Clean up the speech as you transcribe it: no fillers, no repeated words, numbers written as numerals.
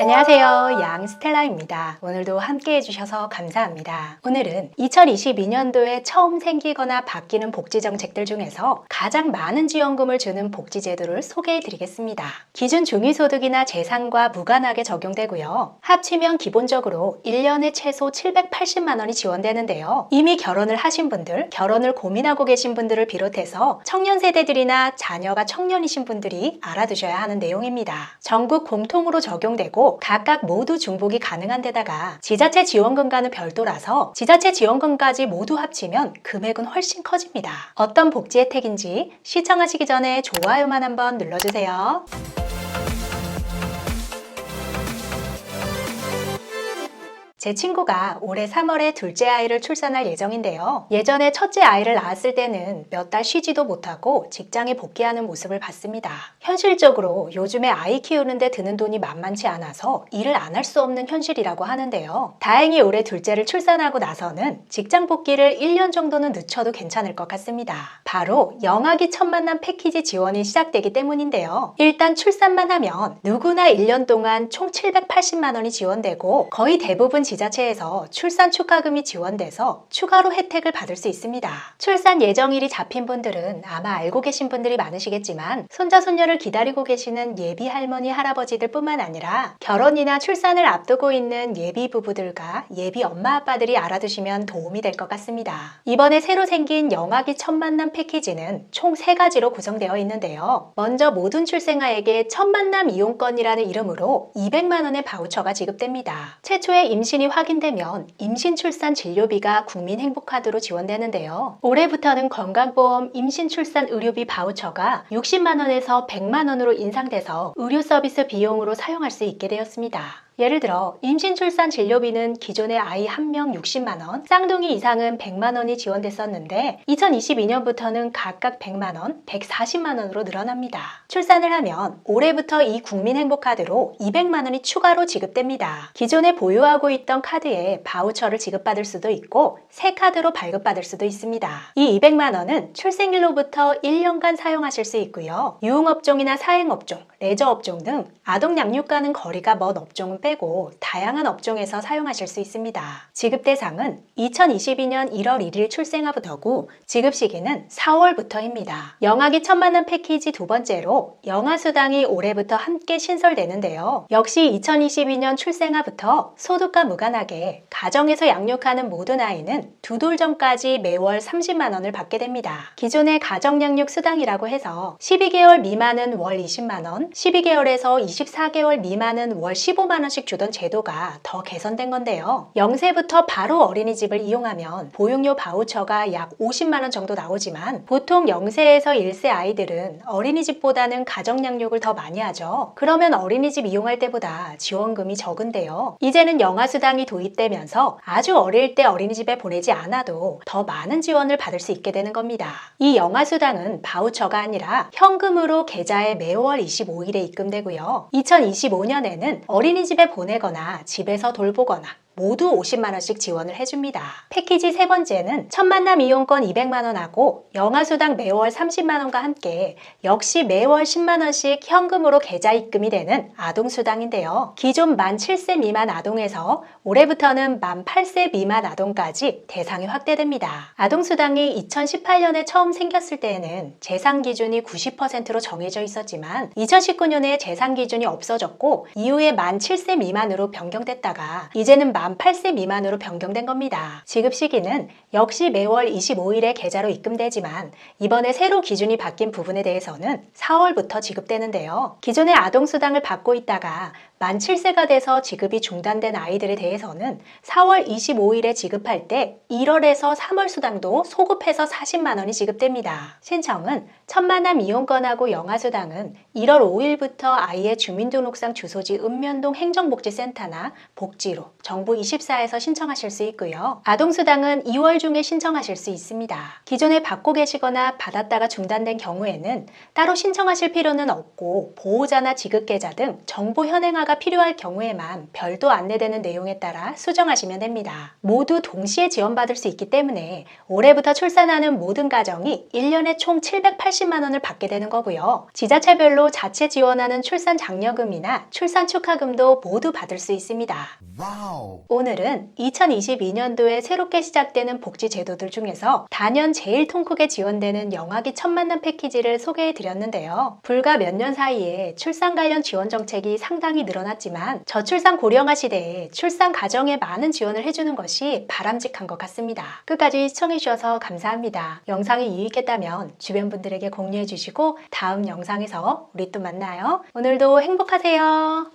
안녕하세요. 양스텔라입니다. 오늘도 함께 해주셔서 감사합니다. 오늘은 2022년도에 처음 생기거나 바뀌는 복지 정책들 중에서 가장 많은 지원금을 주는 복지 제도를 소개해 드리겠습니다. 기준 중위소득이나 재산과 무관하게 적용되고요. 합치면 기본적으로 1년에 최소 780만 원이 지원되는데요. 이미 결혼을 하신 분들, 결혼을 고민하고 계신 분들을 비롯해서 청년 세대들이나 자녀가 청년이신 분들이 알아두셔야 하는 내용입니다. 전국 공통으로 적용되고 각각 모두 중복이 가능한 데다가 지자체 지원금과는 별도라서 지자체 지원금까지 모두 합치면 금액은 훨씬 커집니다. 어떤 복지 혜택인지 시청하시기 전에 좋아요만 한번 눌러주세요. 제 친구가 올해 3월에 둘째 아이를 출산할 예정인데요. 예전에 첫째 아이를 낳았을 때는 몇 달 쉬지도 못하고 직장에 복귀하는 모습을 봤습니다. 현실적으로 요즘에 아이 키우는데 드는 돈이 만만치 않아서 일을 안 할 수 없는 현실이라고 하는데요. 다행히 올해 둘째를 출산하고 나서는 직장 복귀를 1년 정도는 늦춰도 괜찮을 것 같습니다. 바로 영아기 첫 만남 패키지 지원이 시작되기 때문인데요. 일단 출산만 하면 누구나 1년 동안 총 780만 원이 지원되고 거의 대부분 지자체에서 출산 축하금이 지원돼서 추가로 혜택을 받을 수 있습니다. 출산 예정일이 잡힌 분들은 아마 알고 계신 분들이 많으시겠지만 손자 손녀를 기다리고 계시는 예비 할머니 할아버지들 뿐만 아니라 결혼이나 출산을 앞두고 있는 예비 부부들과 예비 엄마 아빠들이 알아두시면 도움이 될 것 같습니다. 이번에 새로 생긴 영아기 첫 만남 패키지는 총 3가지로 구성되어 있는데요. 먼저 모든 출생아에게 첫 만남 이용권이라는 이름으로 200만 원의 바우처가 지급됩니다. 최초의 임신이 확인되면 임신 출산 진료비가 국민행복카드로 지원되는데요. 올해부터는 건강보험 임신 출산 의료비 바우처가 60만 원에서 100만 원으로 인상돼서 의료 서비스 비용으로 사용할 수 있게 되었습니다. 예를 들어 임신 출산 진료비는 기존의 아이 1명 60만 원, 쌍둥이 이상은 100만 원이 지원됐었는데 2022년부터는 각각 100만 원, 140만 원으로 늘어납니다. 출산을 하면 올해부터 이 국민행복카드로 200만 원이 추가로 지급됩니다. 기존에 보유하고 있던 카드에 바우처를 지급받을 수도 있고 새 카드로 발급받을 수도 있습니다. 이 200만 원은 출생일로부터 1년간 사용하실 수 있고요. 유흥업종이나 사행업종, 레저업종 등 아동 양육과는 거리가 먼 업종은 빼고 다양한 업종에서 사용하실 수 있습니다. 지급 대상은 2022년 1월 1일 출생아부터고 지급 시기는 4월부터입니다. 영아기 첫 만남 패키지 두 번째로 영아수당이 올해부터 함께 신설되는데요. 역시 2022년 출생아부터 소득과 무관하게 가정에서 양육하는 모든 아이는 2돌 전까지 매월 30만 원을 받게 됩니다. 기존의 가정양육 수당이라고 해서 12개월 미만은 월 20만 원, 12개월에서 24개월 미만은 월 15만 원씩 주던 제도가 더 개선된 건데요. 0세부터 바로 어린이집을 이용하면 보육료 바우처가 약 50만 원 정도 나오지만 보통 0세에서 1세 아이들은 어린이집보다는 가정양육을 더 많이 하죠. 그러면 어린이집 이용할 때보다 지원금이 적은데요. 이제는 영아수당이 도입되면서 아주 어릴 때 어린이집에 보내지 않아도 더 많은 지원을 받을 수 있게 되는 겁니다. 이 영아수당은 바우처가 아니라 현금으로 계좌에 매월 25일에 입금되고요. 2025년에는 어린이집에 보내거나 집에서 돌보거나 모두 50만 원씩 지원을 해줍니다. 패키지 세 번째는 첫 만남 이용권 200만 원하고 영아수당 매월 30만 원과 함께 역시 매월 10만 원씩 현금으로 계좌 입금이 되는 아동수당인데요. 기존 만 7세 미만 아동에서 올해부터는 만 8세 미만 아동까지 대상이 확대됩니다. 아동수당이 2018년에 처음 생겼을 때에는 재산 기준이 90%로 정해져 있었지만 2019년에 재산 기준이 없어졌고 이후에 만 7세 미만으로 변경됐다가 이제는 만 8세 미만으로 변경된 겁니다. 지급 시기는 역시 매월 25일에 계좌로 입금되지만 이번에 새로 기준이 바뀐 부분에 대해서는 4월부터 지급되는데요. 기존의 아동수당을 받고 있다가 만 7세가 돼서 지급이 중단된 아이들에 대해서는 4월 25일에 지급할 때 1월에서 3월 수당도 소급해서 40만 원이 지급됩니다. 신청은 첫 만남 이용권하고 영아수당은 1월 5일부터 아이의 주민등록상 주소지 읍면동 행정복지센터나 복지로, 정부 24에서 신청하실 수 있고요. 아동수당은 2월 중에 신청하실 수 있습니다. 기존에 받고 계시거나 받았다가 중단된 경우에는 따로 신청하실 필요는 없고 보호자나 지급계좌 등 정보 현행화가 필요할 경우에만 별도 안내되는 내용에 따라 수정하시면 됩니다. 모두 동시에 지원받을 수 있기 때문에 올해부터 출산하는 모든 가정이 1년에 총 780만 원을 받게 되는 거고요. 지자체별로 자체 지원하는 출산 장려금이나 출산 축하금도 모두 받을 수 있습니다. 와우. 오늘은 2022년도에 새롭게 시작되는 복지 제도들 중에서 단연 제일 통 크게 지원되는 영아기 첫 만남 패키지를 소개해 드렸는데요. 불과 몇 년 사이에 출산 관련 지원 정책이 상당히 늘어났지만 저출산 고령화 시대에 출산 가정에 많은 지원을 해주는 것이 바람직한 것 같습니다. 끝까지 시청해 주셔서 감사합니다. 영상이 유익했다면 주변 분들에게 공유해 주시고 다음 영상에서 우리 또 만나요. 오늘도 행복하세요.